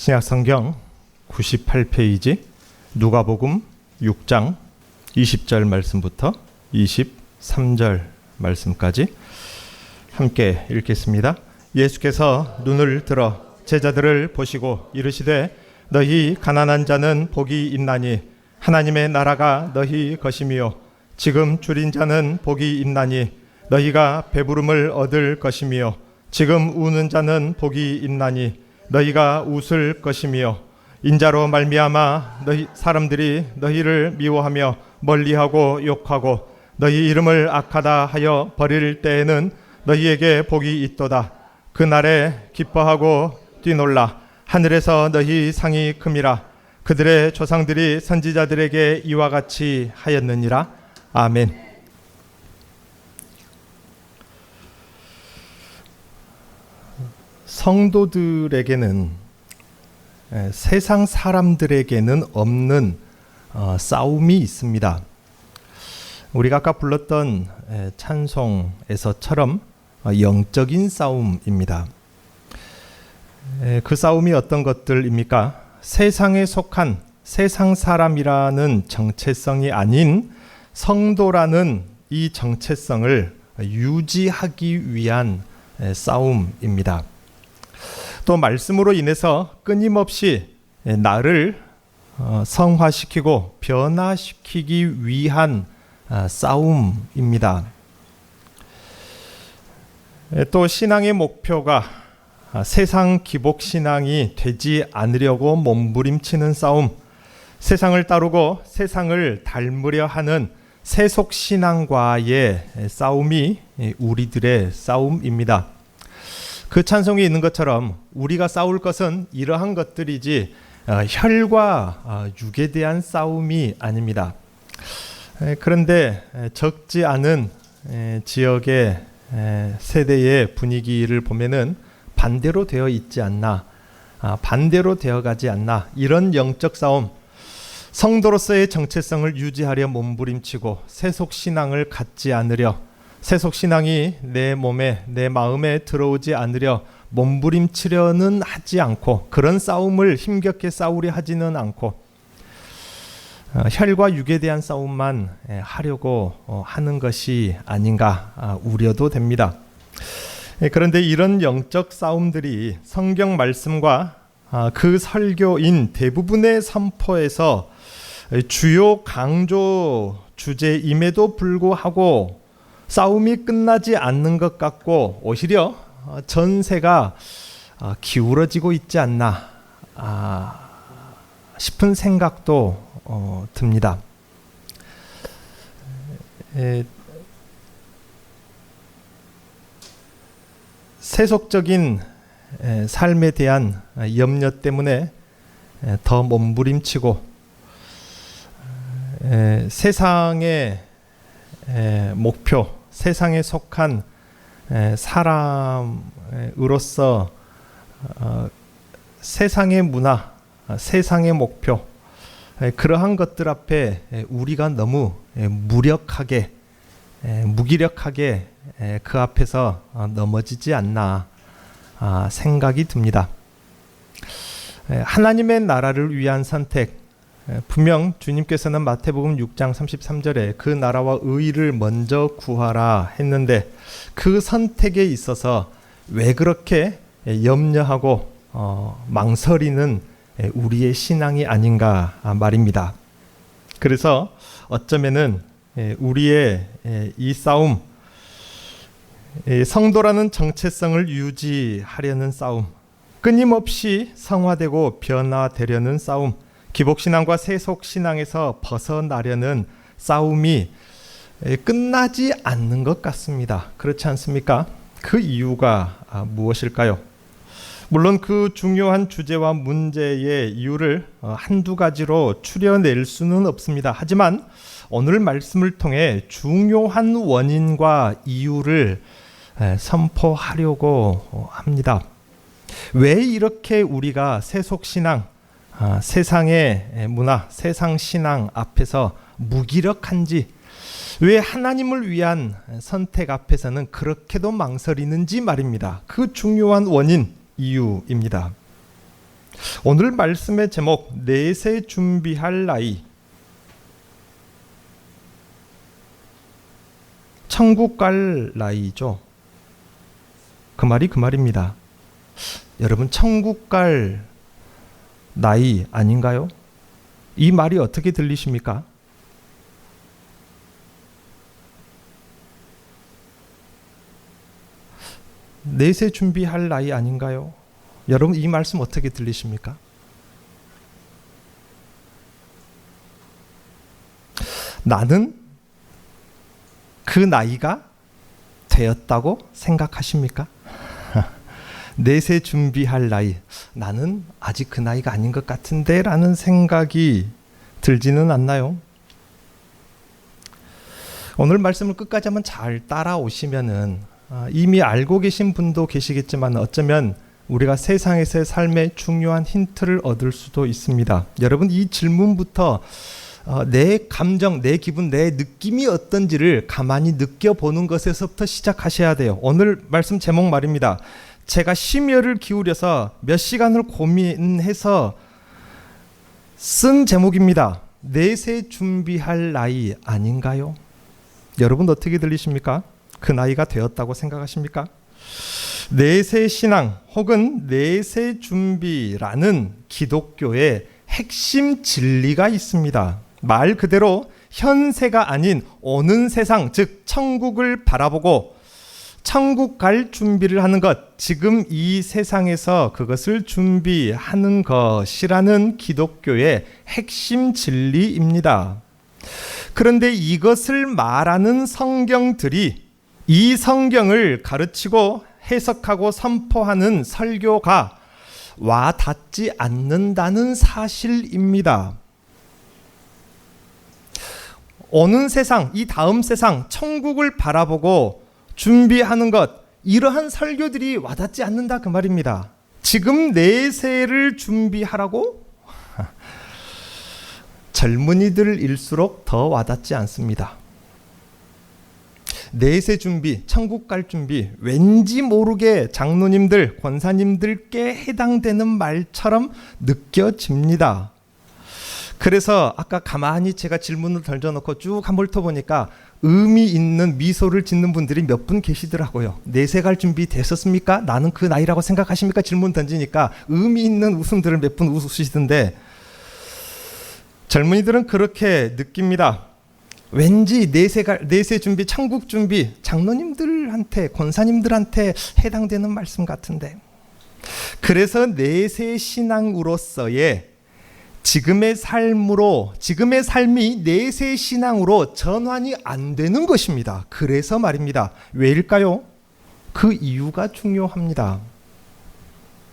신약성경 98페이지 누가복음 6장 20절 말씀부터 23절 말씀까지 함께 읽겠습니다. 예수께서 눈을 들어 제자들을 보시고 이르시되 너희 가난한 자는 복이 있나니 하나님의 나라가 너희 것이며 지금 줄인 자는 복이 있나니 너희가 배부름을 얻을 것이며 지금 우는 자는 복이 있나니 너희가 웃을 것이며 인자로 말미암아 너희 사람들이 너희를 미워하며 멀리하고 욕하고 너희 이름을 악하다 하여 버릴 때에는 너희에게 복이 있도다. 그날에 기뻐하고 뛰놀라. 하늘에서 너희 상이 큼이라. 그들의 조상들이 선지자들에게 이와 같이 하였느니라. 아멘. 성도들에게는 세상 사람들에게는 없는 싸움이 있습니다. 우리가 아까 불렀던 찬송에서처럼 영적인 싸움입니다. 그 싸움이 어떤 것들입니까? 세상에 속한 세상 사람이라는 정체성이 아닌 성도라는 이 정체성을 유지하기 위한 싸움입니다. 또 말씀으로 인해서 끊임없이 나를 성화시키고 변화시키기 위한 싸움입니다. 또 신앙의 목표가 세상 기복 신앙이 되지 않으려고 몸부림치는 싸움, 세상을 따르고 세상을 닮으려 하는 세속 신앙과의 싸움이 우리들의 싸움입니다. 그 찬송이 있는 것처럼 우리가 싸울 것은 이러한 것들이지 혈과 육에 대한 싸움이 아닙니다. 그런데 적지 않은 지역의 세대의 분위기를 보면은 반대로 되어 있지 않나, 반대로 되어 가지 않나, 이런 영적 싸움, 성도로서의 정체성을 유지하려 몸부림치고 세속 신앙을 갖지 않으려, 세속 신앙이 내 몸에 내 마음에 들어오지 않으려 몸부림치려는 하지 않고, 그런 싸움을 힘겹게 싸우려 하지는 않고 혈과 육에 대한 싸움만 하려고 하는 것이 아닌가 우려도 됩니다. 그런데 이런 영적 싸움들이 성경 말씀과 그 설교인 대부분의 선포에서 주요 강조 주제임에도 불구하고 싸움이 끝나지 않는 것 같고 오히려 전세가 기울어지고 있지 않나 싶은 생각도 듭니다. 세속적인 삶에 대한 염려 때문에 더 몸부림치고 세상의 목표, 세상에 속한 사람으로서 세상의 문화, 세상의 목표, 그러한 것들 앞에 우리가 너무 무기력하게 그 앞에서 넘어지지 않나 생각이 듭니다. 하나님의 나라를 위한 선택, 분명 주님께서는 마태복음 6장 33절에 그 나라와 의를 먼저 구하라 했는데 그 선택에 있어서 왜 그렇게 염려하고 망설이는 우리의 신앙이 아닌가 말입니다. 그래서 어쩌면은 우리의 이 싸움, 성도라는 정체성을 유지하려는 싸움, 끊임없이 성화되고 변화되려는 싸움, 기복신앙과 세속신앙에서 벗어나려는 싸움이 끝나지 않는 것 같습니다. 그렇지 않습니까? 그 이유가 무엇일까요? 물론 그 중요한 주제와 문제의 이유를 한두 가지로 추려낼 수는 없습니다. 하지만 오늘 말씀을 통해 중요한 원인과 이유를 선포하려고 합니다. 왜 이렇게 우리가 세속신앙, 세상의 문화, 세상 신앙 앞에서 무기력한지, 왜 하나님을 위한 선택 앞에서는 그렇게도 망설이는지 말입니다. 그 중요한 원인, 이유입니다. 오늘 말씀의 제목 내세 준비할 나이, 천국 갈 나이죠. 그 말이 그 말입니다. 여러분, 천국 갈 나이 아닌가요? 이 말이 어떻게 들리십니까? 내세 준비할 나이 아닌가요? 여러분, 이 말씀 어떻게 들리십니까? 나는 그 나이가 되었다고 생각하십니까? 내세 준비할 나이, 나는 아직 그 나이가 아닌 것 같은데 라는 생각이 들지는 않나요? 오늘 말씀을 끝까지 한번 잘 따라오시면은 이미 알고 계신 분도 계시겠지만 어쩌면 우리가 세상에서의 삶의 중요한 힌트를 얻을 수도 있습니다. 여러분, 이 질문부터 내 감정, 내 기분, 내 느낌이 어떤지를 가만히 느껴보는 것에서부터 시작하셔야 돼요. 오늘 말씀 제목 말입니다. 제가 심혈을 기울여서 몇 시간을 고민해서 쓴 제목입니다. 내세 준비할 나이 아닌가요? 여러분, 어떻게 들리십니까? 그 나이가 되었다고 생각하십니까? 내세 신앙 혹은 내세 준비라는 기독교의 핵심 진리가 있습니다. 말 그대로 현세가 아닌 오는 세상, 즉 천국을 바라보고 천국 갈 준비를 하는 것, 지금 이 세상에서 그것을 준비하는 것이라는 기독교의 핵심 진리입니다. 그런데 이것을 말하는 성경들이 이 성경을 가르치고 해석하고 선포하는 설교가 와 닿지 않는다는 사실입니다. 오는 세상, 이 다음 세상, 천국을 바라보고 준비하는 것, 이러한 설교들이 와닿지 않는다 그 말입니다. 지금 내세를 준비하라고? 젊은이들일수록 더 와닿지 않습니다. 내세 준비, 천국 갈 준비, 왠지 모르게 장로님들, 권사님들께 해당되는 말처럼 느껴집니다. 그래서 아까 가만히 제가 질문을 던져놓고 쭉 한번 훑어보니까 의미 있는 미소를 짓는 분들이 몇 분 계시더라고요. 내세 갈 준비 되셨습니까? 나는 그 나이라고 생각하십니까? 질문 던지니까 의미 있는 웃음들을 몇 분 웃으시던데, 젊은이들은 그렇게 느낍니다. 왠지 내세 준비, 천국 준비, 장로님들한테, 권사님들한테 해당되는 말씀 같은데. 그래서 내세 신앙으로서의 지금의 삶이 내세 신앙으로 전환이 안 되는 것입니다. 그래서 말입니다. 왜일까요? 그 이유가 중요합니다.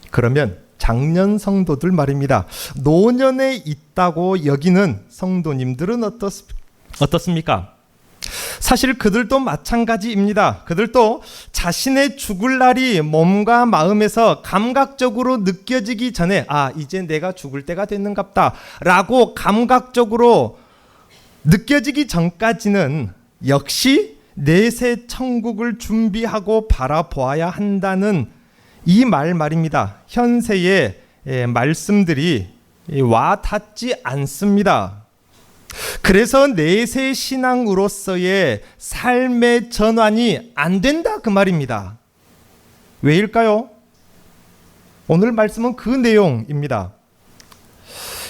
그러면 장년 성도들 말입니다. 노년에 있다고 여기는 성도님들은 어떻습니까? 사실 그들도 마찬가지입니다. 그들도 자신의 죽을 날이 몸과 마음에서 감각적으로 느껴지기 전에 이제 내가 죽을 때가 됐는갑다 라고 감각적으로 느껴지기 전까지는 역시 내세 천국을 준비하고 바라보아야 한다는 이 말입니다. 현세의 말씀들이 와 닿지 않습니다. 그래서 내세 신앙으로서의 삶의 전환이 안 된다 그 말입니다. 왜일까요? 오늘 말씀은 그 내용입니다.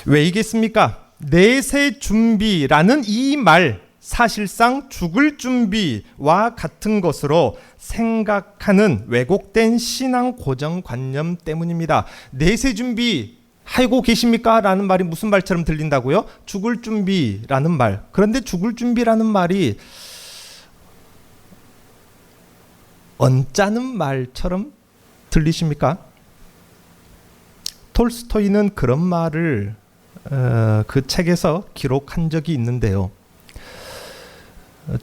왜이겠습니까? 내세 준비라는 이 말, 사실상 죽을 준비와 같은 것으로 생각하는 왜곡된 신앙 고정관념 때문입니다. 내세 준비 하고 계십니까? 라는 말이 무슨 말처럼 들린다고요? 죽을 준비라는 말. 그런데 죽을 준비라는 말이 언짢은 말처럼 들리십니까? 톨스토이는 그런 말을 그 책에서 기록한 적이 있는데요.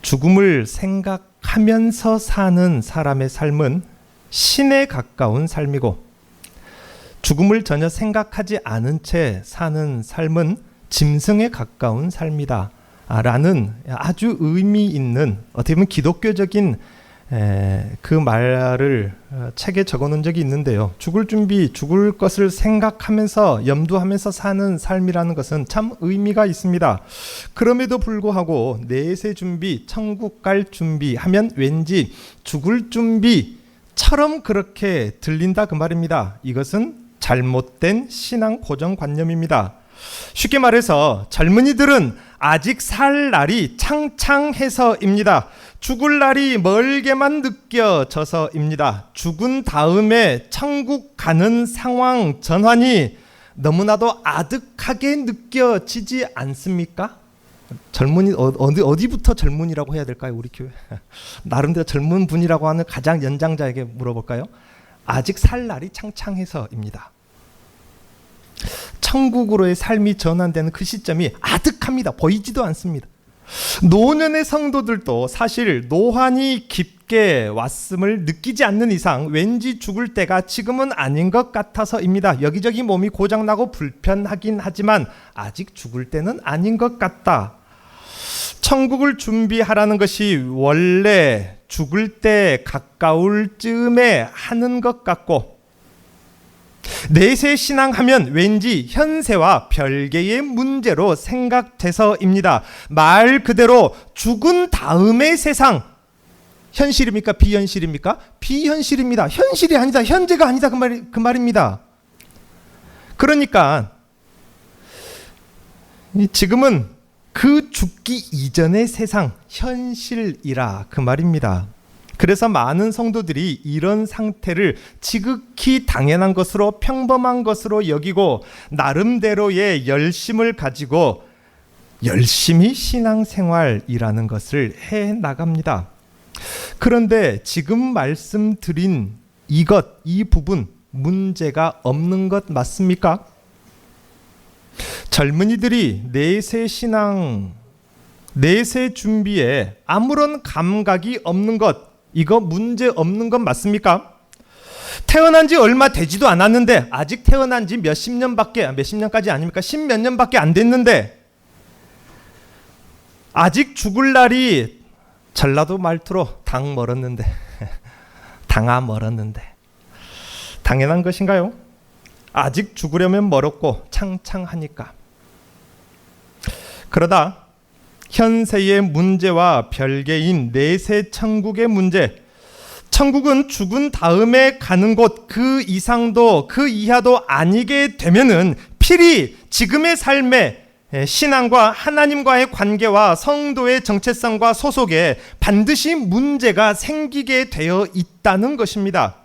죽음을 생각하면서 사는 사람의 삶은 신에 가까운 삶이고, 죽음을 전혀 생각하지 않은 채 사는 삶은 짐승에 가까운 삶이다 라는 아주 의미 있는, 어떻게 보면 기독교적인 그 말을 책에 적어놓은 적이 있는데요. 죽을 준비, 죽을 것을 생각하면서 염두하면서 사는 삶이라는 것은 참 의미가 있습니다. 그럼에도 불구하고 내세 준비, 천국 갈 준비 하면 왠지 죽을 준비처럼 그렇게 들린다 그 말입니다. 이것은 잘못된 신앙 고정관념입니다. 쉽게 말해서 젊은이들은 아직 살 날이 창창해서입니다. 죽을 날이 멀게만 느껴져서입니다. 죽은 다음에 천국 가는 상황 전환이 너무나도 아득하게 느껴지지 않습니까? 젊은이 어디부터 젊은이라고 해야 될까요? 우리 교회 나름대로 젊은 분이라고 하는 가장 연장자에게 물어볼까요? 아직 살 날이 창창해서입니다. 천국으로의 삶이 전환되는 그 시점이 아득합니다. 보이지도 않습니다. 노년의 성도들도 사실 노환이 깊게 왔음을 느끼지 않는 이상 왠지 죽을 때가 지금은 아닌 것 같아서입니다. 여기저기 몸이 고장나고 불편하긴 하지만 아직 죽을 때는 아닌 것 같다. 천국을 준비하라는 것이 원래 죽을 때 가까울 즈음에 하는 것 같고, 내세 신앙하면 왠지 현세와 별개의 문제로 생각돼서입니다. 말 그대로 죽은 다음의 세상, 현실입니까? 비현실입니까? 비현실입니다. 현실이 아니다. 현재가 아니다. 그 말입니다. 그러니까 지금은 그 죽기 이전의 세상, 현실이라 그 말입니다. 그래서 많은 성도들이 이런 상태를 지극히 당연한 것으로, 평범한 것으로 여기고 나름대로의 열심을 가지고 열심히 신앙생활이라는 것을 해 나갑니다. 그런데 지금 말씀드린 이 부분 문제가 없는 것 맞습니까? 젊은이들이 내세 신앙, 내세 준비에 아무런 감각이 없는 것, 이거 문제 없는 건 맞습니까? 태어난 지 얼마 되지도 않았는데, 아직 태어난 지 몇십 년까지 아닙니까? 십몇 년밖에 안 됐는데 아직 죽을 날이 전라도 말투로 당 멀었는데 당아 멀었는데 당연한 것인가요? 아직 죽으려면 멀었고 창창하니까. 그러다 현세의 문제와 별개인 내세 천국의 문제, 천국은 죽은 다음에 가는 곳, 그 이상도 그 이하도 아니게 되면은 필히 지금의 삶에 신앙과 하나님과의 관계와 성도의 정체성과 소속에 반드시 문제가 생기게 되어 있다는 것입니다.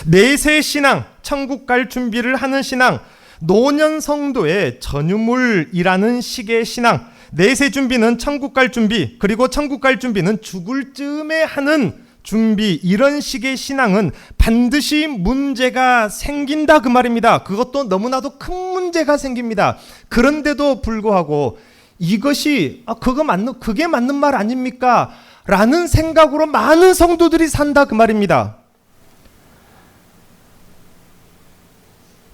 내세 신앙, 천국 갈 준비를 하는 신앙, 노년 성도의 전유물이라는 식의 신앙, 내세 준비는 천국 갈 준비, 그리고 천국 갈 준비는 죽을 즈음에 하는 준비, 이런 식의 신앙은 반드시 문제가 생긴다 그 말입니다. 그것도 너무나도 큰 문제가 생깁니다. 그런데도 불구하고 이것이 그게 맞는 말 아닙니까? 라는 생각으로 많은 성도들이 산다 그 말입니다.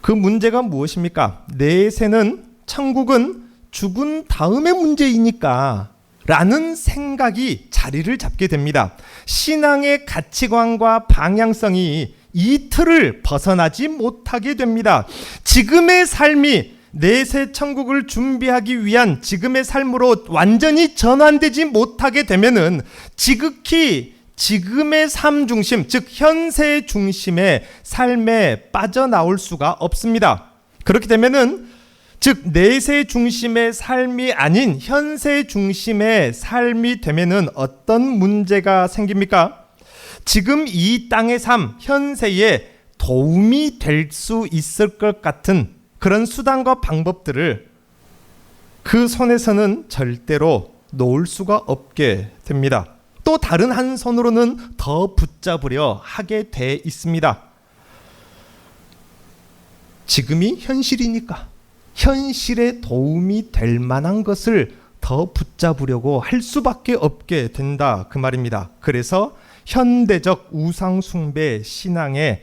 그 문제가 무엇입니까? 내세는, 천국은 죽은 다음의 문제이니까 라는 생각이 자리를 잡게 됩니다. 신앙의 가치관과 방향성이 이 틀을 벗어나지 못하게 됩니다. 지금의 삶이 내세 천국을 준비하기 위한 지금의 삶으로 완전히 전환되지 못하게 되면은 지극히 지금의 삶 중심, 즉 현세 중심의 삶에 빠져나올 수가 없습니다. 그렇게 되면은 즉 내세 중심의 삶이 아닌 현세 중심의 삶이 되면은 어떤 문제가 생깁니까? 지금 이 땅의 삶, 현세에 도움이 될 수 있을 것 같은 그런 수단과 방법들을 그 손에서는 절대로 놓을 수가 없게 됩니다. 또 다른 한 손으로는 더 붙잡으려 하게 돼 있습니다. 지금이 현실이니까 현실에 도움이 될 만한 것을 더 붙잡으려고 할 수밖에 없게 된다 그 말입니다. 그래서 현대적 우상숭배 신앙에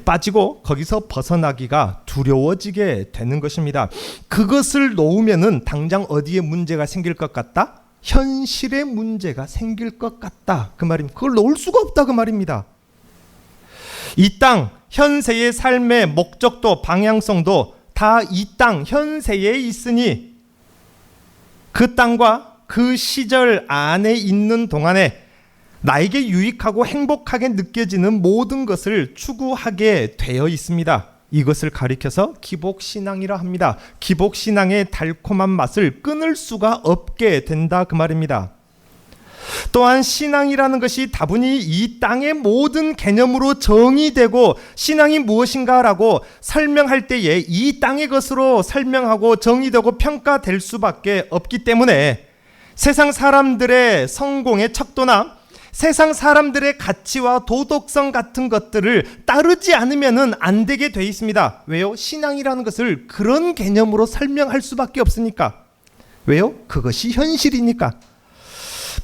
빠지고 거기서 벗어나기가 두려워지게 되는 것입니다. 그것을 놓으면은 당장 어디에 문제가 생길 것 같다? 현실의 문제가 생길 것 같다 그 말입니다. 그걸 놓을 수가 없다 그 말입니다. 이 땅 현세의 삶의 목적도 방향성도 다 이 땅 현세에 있으니 그 땅과 그 시절 안에 있는 동안에 나에게 유익하고 행복하게 느껴지는 모든 것을 추구하게 되어 있습니다. 이것을 가리켜서 기복신앙이라 합니다. 기복신앙의 달콤한 맛을 끊을 수가 없게 된다 그 말입니다. 또한 신앙이라는 것이 다분히 이 땅의 모든 개념으로 정의되고 신앙이 무엇인가라고 설명할 때에 이 땅의 것으로 설명하고 정의되고 평가될 수밖에 없기 때문에 세상 사람들의 성공의 척도나 세상 사람들의 가치와 도덕성 같은 것들을 따르지 않으면 안 되게 돼 있습니다. 왜요? 신앙이라는 것을 그런 개념으로 설명할 수밖에 없으니까. 왜요? 그것이 현실이니까.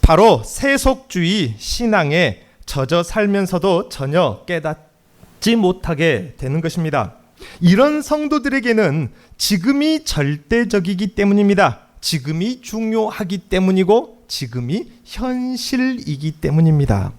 바로 세속주의 신앙에 젖어 살면서도 전혀 깨닫지 못하게 되는 것입니다. 이런 성도들에게는 지금이 절대적이기 때문입니다. 지금이 중요하기 때문이고 지금이 현실이기 때문입니다.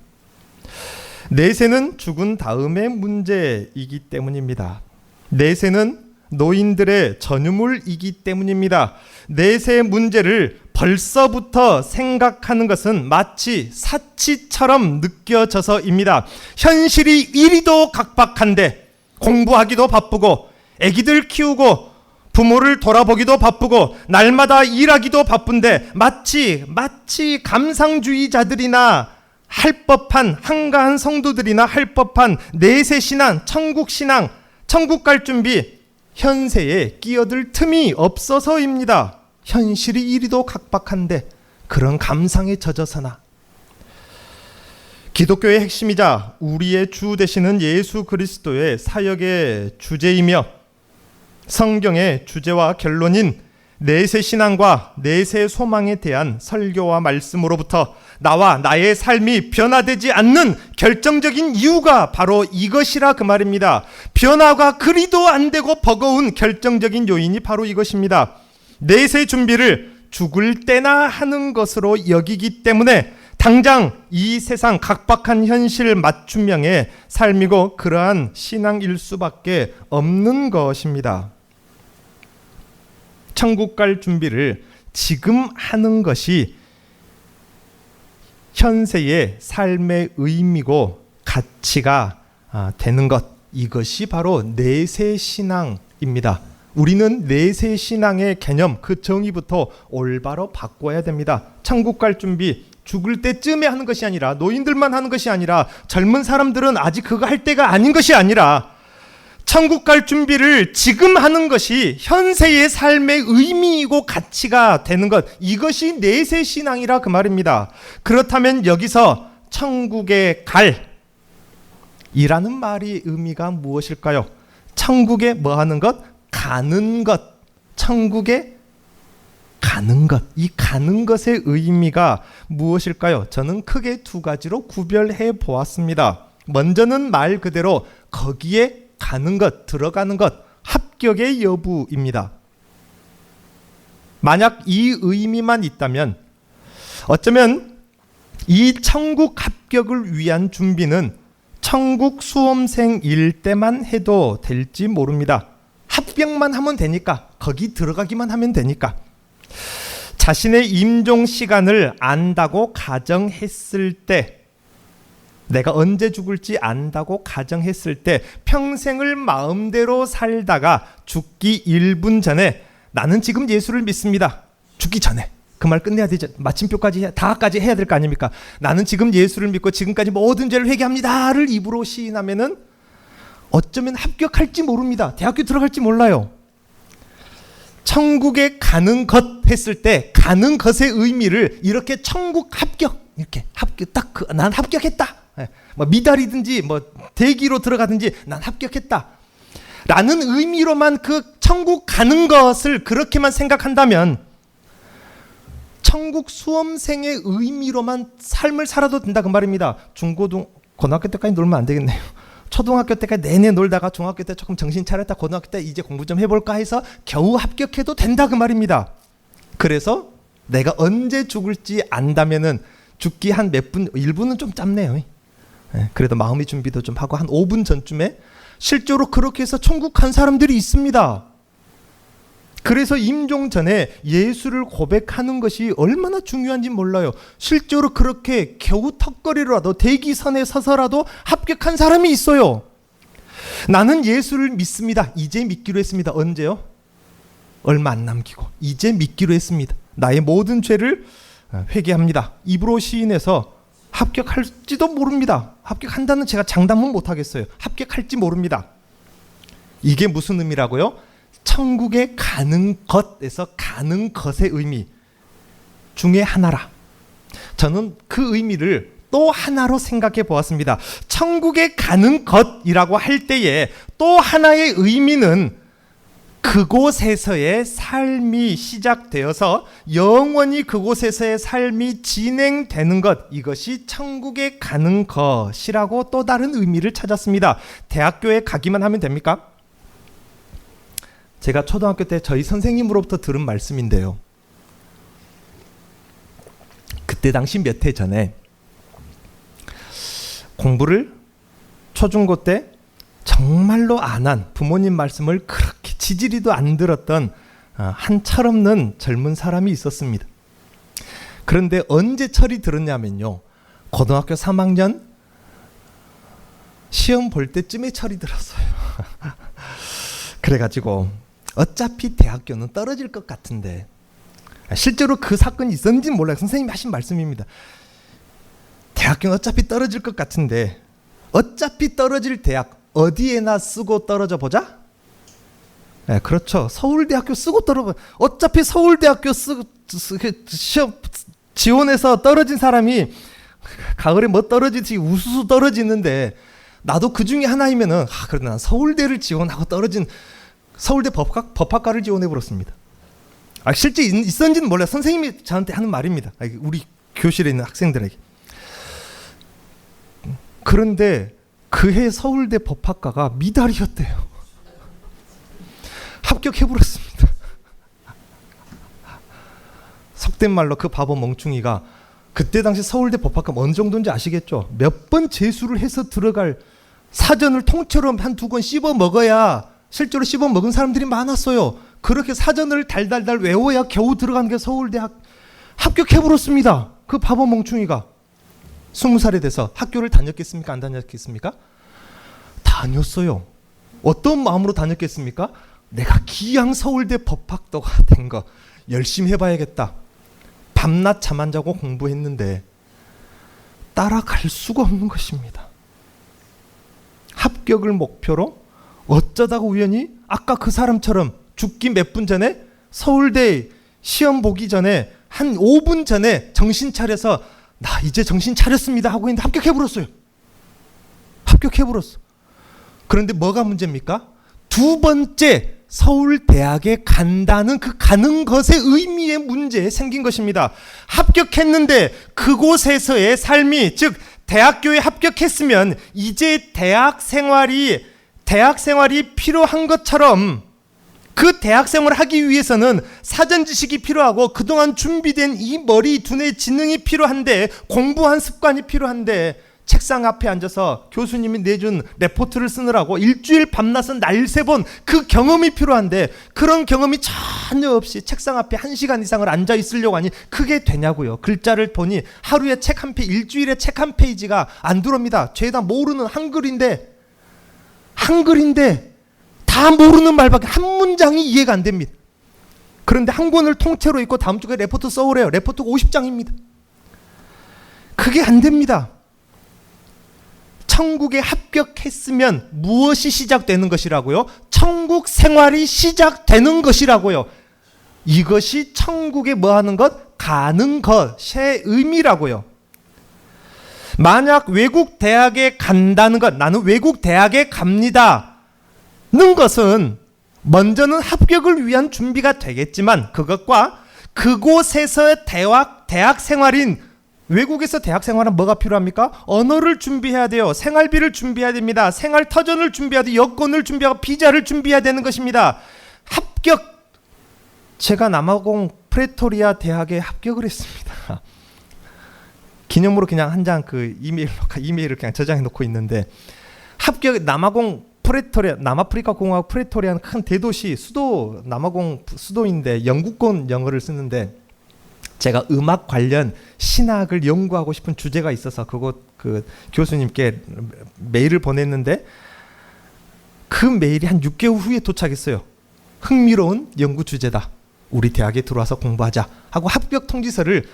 내세는 죽은 다음의 문제이기 때문입니다. 내세는 노인들의 전유물이기 때문입니다. 내세 문제를 벌써부터 생각하는 것은 마치 사치처럼 느껴져서입니다. 현실이 이리도 각박한데 공부하기도 바쁘고 애기들 키우고 부모를 돌아보기도 바쁘고 날마다 일하기도 바쁜데 마치 감상주의자들이나 할 법한 한가한 성도들이나 할 법한 내세신앙, 천국신앙, 천국 갈 준비 현세에 끼어들 틈이 없어서입니다. 현실이 이리도 각박한데 그런 감상에 젖어서나 기독교의 핵심이자 우리의 주 되시는 예수 그리스도의 사역의 주제이며 성경의 주제와 결론인 내세 신앙과 내세 소망에 대한 설교와 말씀으로부터 나와 나의 삶이 변화되지 않는 결정적인 이유가 바로 이것이라 그 말입니다. 변화가 그리도 안 되고 버거운 결정적인 요인이 바로 이것입니다. 내세 준비를 죽을 때나 하는 것으로 여기기 때문에 당장 이 세상 각박한 현실 맞춤형의 삶이고 그러한 신앙일 수밖에 없는 것입니다. 천국 갈 준비를 지금 하는 것이 현세의 삶의 의미고 가치가 되는 것, 이것이 바로 내세 신앙입니다. 우리는 내세 신앙의 개념, 그 정의부터 올바로 바꿔야 됩니다. 천국 갈 준비 죽을 때쯤에 하는 것이 아니라, 노인들만 하는 것이 아니라, 젊은 사람들은 아직 그거 할 때가 아닌 것이 아니라 천국 갈 준비를 지금 하는 것이 현세의 삶의 의미이고 가치가 되는 것, 이것이 내세 신앙이라 그 말입니다. 그렇다면 여기서 천국에 갈 이라는 말이 의미가 무엇일까요? 천국에 뭐 하는 것? 가는 것. 천국에 가는 것. 이 가는 것의 의미가 무엇일까요? 저는 크게 두 가지로 구별해 보았습니다. 먼저는 말 그대로 거기에 가는 것, 들어가는 것, 합격의 여부입니다. 만약 이 의미만 있다면 어쩌면 이 천국 합격을 위한 준비는 천국 수험생일 때만 해도 될지 모릅니다. 합격만 하면 되니까, 거기 들어가기만 하면 되니까. 자신의 임종 시간을 안다고 가정했을 때, 내가 언제 죽을지 안다고 가정했을 때 평생을 마음대로 살다가 죽기 1분 전에 나는 지금 예수를 믿습니다. 죽기 전에 그 말 끝내야 되죠. 마침표까지 다까지 해야 될 거 아닙니까? 나는 지금 예수를 믿고 지금까지 모든 죄를 회개합니다를 입으로 시인하면은 어쩌면 합격할지 모릅니다. 대학교 들어갈지 몰라요. 천국에 가는 것 했을 때 가는 것의 의미를 이렇게 천국 합격, 이렇게 합격, 딱 난 합격했다. 뭐 미달이든지 뭐 대기로 들어가든지 난 합격했다 라는 의미로만 그 천국 가는 것을 그렇게만 생각한다면 천국 수험생의 의미로만 삶을 살아도 된다 그 말입니다. 고등학교 때까지 놀면 안 되겠네요. 초등학교 때까지 내내 놀다가 중학교 때 조금 정신 차렸다, 고등학교 때 이제 공부 좀 해볼까 해서 겨우 합격해도 된다 그 말입니다. 그래서 내가 언제 죽을지 안다면은 죽기 한 몇 분, 1분은 좀 짧네요. 그래도 마음의 준비도 좀 하고 한 5분 전쯤에 실제로 그렇게 해서 천국 간 사람들이 있습니다. 그래서 임종 전에 예수를 고백하는 것이 얼마나 중요한지 몰라요. 실제로 그렇게 겨우 턱걸이로라도 대기선에 서서라도 합격한 사람이 있어요. 나는 예수를 믿습니다. 이제 믿기로 했습니다. 언제요? 얼마 안 남기고 이제 믿기로 했습니다. 나의 모든 죄를 회개합니다. 입으로 시인해서 합격할지도 모릅니다. 합격한다는 제가 장담은 못하겠어요. 합격할지 모릅니다. 이게 무슨 의미라고요? 천국에 가는 것에서 가는 것의 의미 중에 하나라. 저는 그 의미를 또 하나로 생각해 보았습니다. 천국에 가는 것이라고 할 때에 또 하나의 의미는 그곳에서의 삶이 시작되어서 영원히 그곳에서의 삶이 진행되는 것, 이것이 천국에 가는 것이라고 또 다른 의미를 찾았습니다. 대학교에 가기만 하면 됩니까? 제가 초등학교 때 저희 선생님으로부터 들은 말씀인데요. 그때 당시 몇 해 전에 공부를 초중고 때 정말로 안 한, 부모님 말씀을 그렇게 지지리도 안 들었던 한 철없는 젊은 사람이 있었습니다. 그런데 언제 철이 들었냐면요, 고등학교 3학년 시험 볼 때쯤에 철이 들었어요. 그래가지고 어차피 대학교는 떨어질 것 같은데, 실제로 그 사건이 있었는지는 몰라요. 선생님이 하신 말씀입니다. 대학교는 어차피 떨어질 것 같은데 어차피 떨어질 대학 어디에나 쓰고 떨어져 보자? 네, 그렇죠. 서울대학교 쓰고 떨어져. 어차피 서울대학교 시험 지원해서 떨어진 사람이 가을에 뭐 떨어지지 우수수 떨어지는데, 나도 그 중에 하나이면은 그래도 난 서울대를 지원하고 떨어진 서울대 법학과를 지원해 버렸습니다. 실제 있었는지는 몰라요. 선생님이 저한테 하는 말입니다. 우리 교실에 있는 학생들에게. 그런데 그해 서울대 법학과가 미달이었대요. 합격해버렸습니다. 속된 말로 그 바보 멍충이가, 그때 당시 서울대 법학과 어느 정도인지 아시겠죠? 몇 번 재수를 해서 들어갈, 사전을 통째로 한두 권 씹어 먹어야, 실제로 씹어 먹은 사람들이 많았어요. 그렇게 사전을 달달달 외워야 겨우 들어간 게 서울대 합격해버렸습니다. 그 바보 멍충이가 20살이 돼서 학교를 다녔겠습니까? 안 다녔겠습니까? 다녔어요. 어떤 마음으로 다녔겠습니까? 내가 기양 서울대 법학도가 된 거 열심히 해봐야겠다. 밤낮 잠 안 자고 공부했는데 따라갈 수가 없는 것입니다. 합격을 목표로 어쩌다가 우연히 아까 그 사람처럼 죽기 몇 분 전에 서울대 시험 보기 전에 한 5분 전에 정신 차려서 나 이제 정신 차렸습니다 하고 있는데 합격해버렸어요. 합격해버렸어. 그런데 뭐가 문제입니까? 두 번째 서울대학에 간다는 그 가는 것의 의미의 문제에 생긴 것입니다. 합격했는데 그곳에서의 삶이, 즉 대학교에 합격했으면 이제 대학 생활이 필요한 것처럼, 그 대학 생활을 하기 위해서는 사전 지식이 필요하고 그동안 준비된 이 머리, 두뇌, 지능이 필요한데, 공부한 습관이 필요한데, 책상 앞에 앉아서 교수님이 내준 레포트를 쓰느라고 일주일 밤낮은 날 새본 그 경험이 필요한데, 그런 경험이 전혀 없이 책상 앞에 1시간 이상을 앉아 있으려고 하니 그게 되냐고요. 글자를 보니 하루에 책 한 페이지, 일주일에 책 한 페이지가 안 들어옵니다. 죄다 모르는 한글인데 다 모르는 말밖에 한 문장이 이해가 안 됩니다. 그런데 한 권을 통째로 읽고 다음 주에 레포트 써오래요. 레포트가 50장입니다. 그게 안 됩니다. 천국에 합격했으면 무엇이 시작되는 것이라고요? 천국 생활이 시작되는 것이라고요. 이것이 천국에 뭐 하는 것? 가는 것의 의미라고요. 만약 외국 대학에 간다는 것, 나는 외국 대학에 갑니다 는 것은 먼저는 합격을 위한 준비가 되겠지만, 그것과 그곳에서 대학 생활인, 외국에서 대학 생활은 뭐가 필요합니까? 언어를 준비해야 돼요. 생활비를 준비해야 됩니다. 생활터전을 준비해야 돼요. 여권을 준비하고 비자를 준비해야 되는 것입니다. 합격, 제가 남아공 프레토리아 대학에 합격을 했습니다. 기념으로 그냥 한 장 그 이메일을 그냥 저장해 놓고 있는데, 합격. 남아프리카 공화국 프레토리아는 큰 대도시 남아공 수도인데 영국권 영어를 쓰는데, 제가 음악 관련 신학을 연구하고 싶은 주제가 있어서 그 교수님께 메일을 보냈는데, 그 메일이 한 6개월 후에 도착했어요. 흥미로운 연구 주제다. 우리 대학에 들어와서 공부하자 하고 합격 통지서를,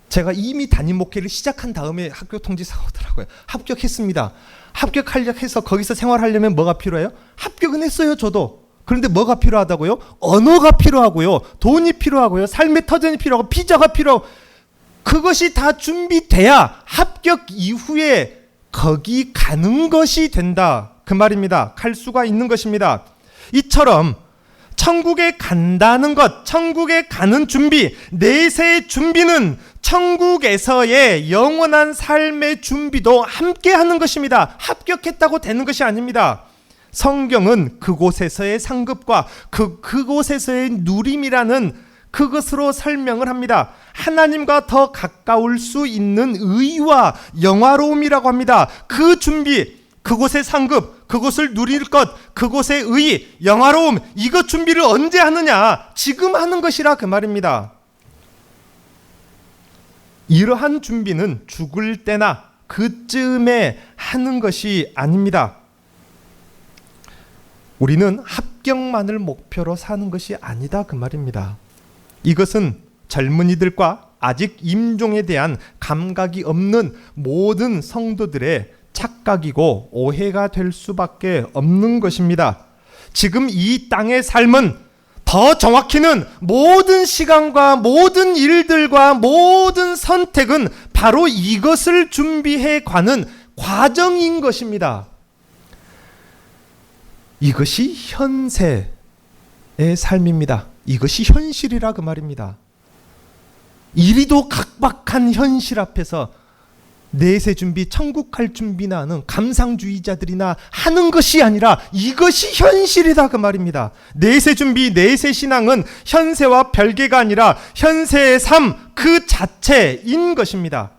제가 이미 담임 목회를 시작한 다음에 합격 통지서가 오더라고요. 합격했습니다. 합격하려 해서 거기서 생활하려면 뭐가 필요해요? 합격은 했어요, 저도. 그런데 뭐가 필요하다고요? 언어가 필요하고요. 돈이 필요하고요. 삶의 터전이 필요하고 비자가 필요하고, 그것이 다 준비돼야 합격 이후에 거기 가는 것이 된다. 그 말입니다. 갈 수가 있는 것입니다. 이처럼 천국에 간다는 것, 천국에 가는 준비, 내세의 준비는 천국에서의 영원한 삶의 준비도 함께 하는 것입니다. 합격했다고 되는 것이 아닙니다. 성경은 그곳에서의 상급과 그곳에서의 누림이라는 그것으로 설명을 합니다. 하나님과 더 가까울 수 있는 의와 영화로움이라고 합니다. 그 준비, 그곳의 상급, 그곳을 누릴 것, 그곳의 의, 영화로움, 이것 준비를 언제 하느냐? 지금 하는 것이라 그 말입니다. 이러한 준비는 죽을 때나 그쯤에 하는 것이 아닙니다. 우리는 합격만을 목표로 사는 것이 아니다 그 말입니다. 이것은 젊은이들과 아직 임종에 대한 감각이 없는 모든 성도들의 착각이고 오해가 될 수밖에 없는 것입니다. 지금 이 땅의 삶은, 더 정확히는 모든 시간과 모든 일들과 모든 선택은 바로 이것을 준비해 가는 과정인 것입니다. 이것이 현세의 삶입니다. 이것이 현실이라 그 말입니다. 이리도 각박한 현실 앞에서 내세 준비, 천국 갈 준비나 하는 감상주의자들이나 하는 것이 아니라 이것이 현실이다 그 말입니다. 내세 준비, 내세 신앙은 현세와 별개가 아니라 현세의 삶 그 자체인 것입니다.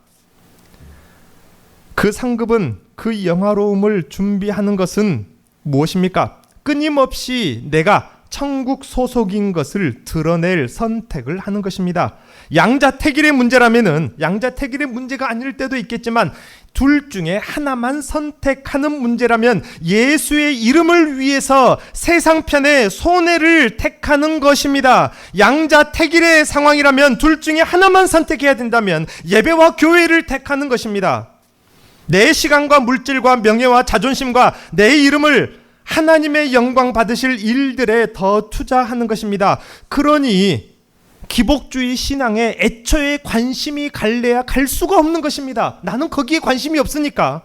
그 상급은, 그 영화로움을 준비하는 것은 무엇입니까? 끊임없이 내가 천국 소속인 것을 드러낼 선택을 하는 것입니다. 양자택일의 문제라면은, 양자택일의 문제가 아닐 때도 있겠지만 둘 중에 하나만 선택하는 문제라면 예수의 이름을 위해서 세상편의 손해를 택하는 것입니다. 양자택일의 상황이라면 둘 중에 하나만 선택해야 된다면 예배와 교회를 택하는 것입니다. 내 시간과 물질과 명예와 자존심과 내 이름을 하나님의 영광 받으실 일들에 더 투자하는 것입니다. 그러니 기복주의 신앙에 애초에 관심이 갈래야 갈 수가 없는 것입니다. 나는 거기에 관심이 없으니까.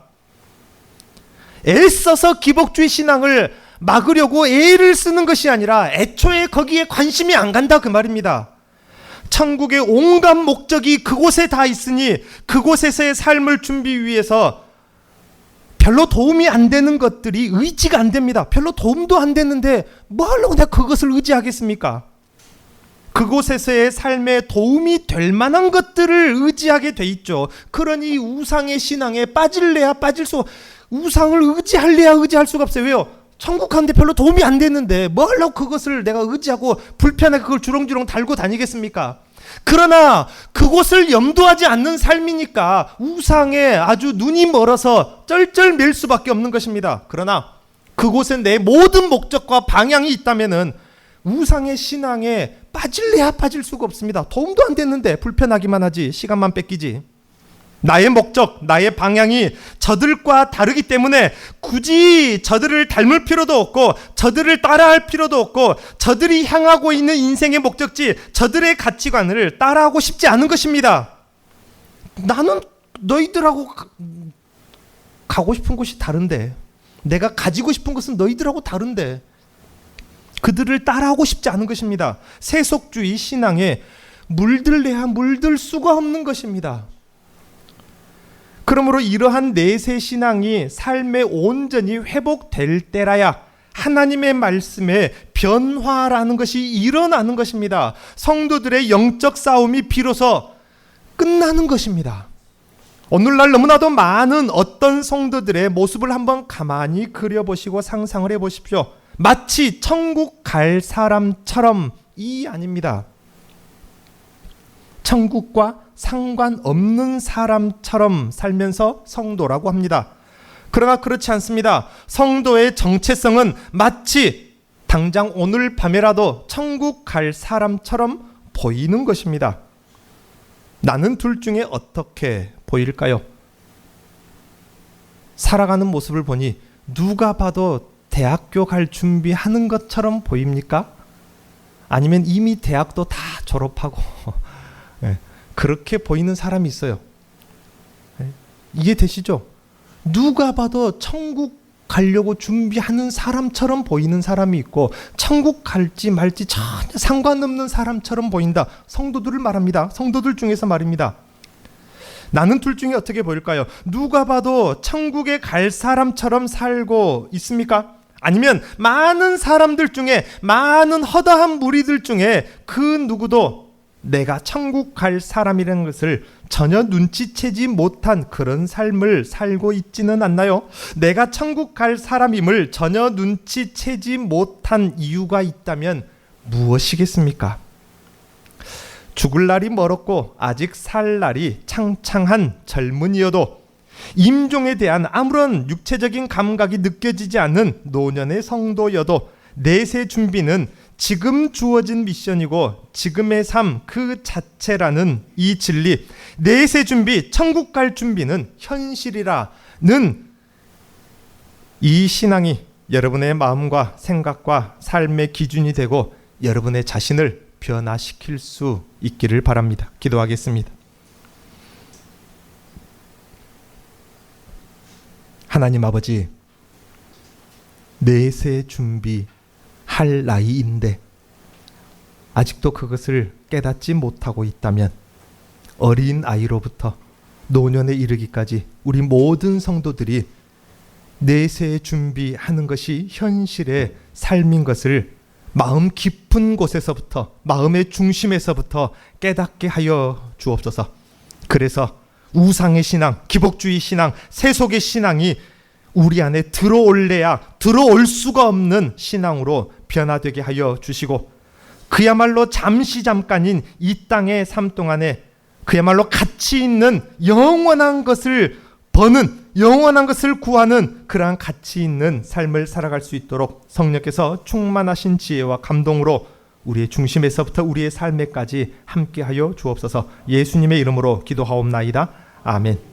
애써서 기복주의 신앙을 막으려고 애를 쓰는 것이 아니라 애초에 거기에 관심이 안 간다 그 말입니다. 천국의 온갖 목적이 그곳에 다 있으니 그곳에서의 삶을 준비 위해서 별로 도움이 안 되는 것들이 의지가 안 됩니다. 별로 도움도 안 되는데 뭘로 내가 그것을 의지하겠습니까? 그곳에서의 삶에 도움이 될 만한 것들을 의지하게 돼 있죠. 그러니 우상의 신앙에 빠질래야 빠질 수, 우상을 의지할래야 의지할 수가 없어요. 왜요? 천국 가는데 별로 도움이 안 되는데 뭘로 그것을 내가 의지하고 불편하게 그걸 주렁주렁 달고 다니겠습니까? 그러나 그곳을 염두하지 않는 삶이니까 우상에 아주 눈이 멀어서 쩔쩔맬 수밖에 없는 것입니다. 그러나 그곳에 내 모든 목적과 방향이 있다면은 우상의 신앙에 빠질래야 빠질 수가 없습니다. 도움도 안 됐는데 불편하기만 하지, 시간만 뺏기지. 나의 목적, 나의 방향이 저들과 다르기 때문에 굳이 저들을 닮을 필요도 없고 저들을 따라할 필요도 없고 저들이 향하고 있는 인생의 목적지, 저들의 가치관을 따라하고 싶지 않은 것입니다. 나는 너희들하고 가고 싶은 곳이 다른데, 내가 가지고 싶은 것은 너희들하고 다른데 그들을 따라하고 싶지 않은 것입니다. 세속주의 신앙에 물들래야 물들 수가 없는 것입니다. 그러므로 이러한 내세 신앙이 삶에 온전히 회복될 때라야 하나님의 말씀에 변화라는 것이 일어나는 것입니다. 성도들의 영적 싸움이 비로소 끝나는 것입니다. 오늘날 너무나도 많은 어떤 성도들의 모습을 한번 가만히 그려보시고 상상을 해보십시오. 마치 천국 갈 사람처럼이 아닙니다. 천국과 상관없는 사람처럼 살면서 성도라고 합니다. 그러나 그렇지 않습니다. 성도의 정체성은 마치 당장 오늘 밤에라도 천국 갈 사람처럼 보이는 것입니다. 나는 둘 중에 어떻게 보일까요? 살아가는 모습을 보니 누가 봐도 대학교 갈 준비하는 것처럼 보입니까? 아니면 이미 대학도 다 졸업하고 그렇게 보이는 사람이 있어요. 이해되시죠? 누가 봐도 천국 가려고 준비하는 사람처럼 보이는 사람이 있고 천국 갈지 말지 전혀 상관없는 사람처럼 보인다. 성도들을 말합니다. 성도들 중에서 말입니다. 나는 둘 중에 어떻게 보일까요? 누가 봐도 천국에 갈 사람처럼 살고 있습니까? 아니면 많은 사람들 중에, 많은 허다한 무리들 중에 그 누구도 내가 천국 갈 사람이라는 것을 전혀 눈치채지 못한 그런 삶을 살고 있지는 않나요? 내가 천국 갈 사람임을 전혀 눈치채지 못한 이유가 있다면 무엇이겠습니까? 죽을 날이 멀었고 아직 살 날이 창창한 젊은이여도 임종에 대한 아무런 육체적인 감각이 느껴지지 않는 노년의 성도여도 내세 준비는 지금 주어진 미션이고 지금의 삶 그 자체라는 이 진리, 내세 준비, 천국 갈 준비는 현실이라는 이 신앙이 여러분의 마음과 생각과 삶의 기준이 되고 여러분의 자신을 변화시킬 수 있기를 바랍니다. 기도하겠습니다. 하나님 아버지, 내세 준비할 나이인데 아직도 그것을 깨닫지 못하고 있다면 어린 아이로부터 노년에 이르기까지 우리 모든 성도들이 내세 준비하는 것이 현실의 삶인 것을 마음 깊은 곳에서부터, 마음의 중심에서부터 깨닫게 하여 주옵소서. 그래서 우상의 신앙, 기복주의 신앙, 세속의 신앙이 우리 안에 들어올래야 들어올 수가 없는 신앙으로 변화되게 하여 주시고, 그야말로 잠깐인 이 땅의 삶 동안에 그야말로 가치 있는 영원한 것을 버는, 영원한 것을 구하는 그러한 가치 있는 삶을 살아갈 수 있도록 성령께서 충만하신 지혜와 감동으로 우리의 중심에서부터 우리의 삶에까지 함께하여 주옵소서. 예수님의 이름으로 기도하옵나이다. 아멘.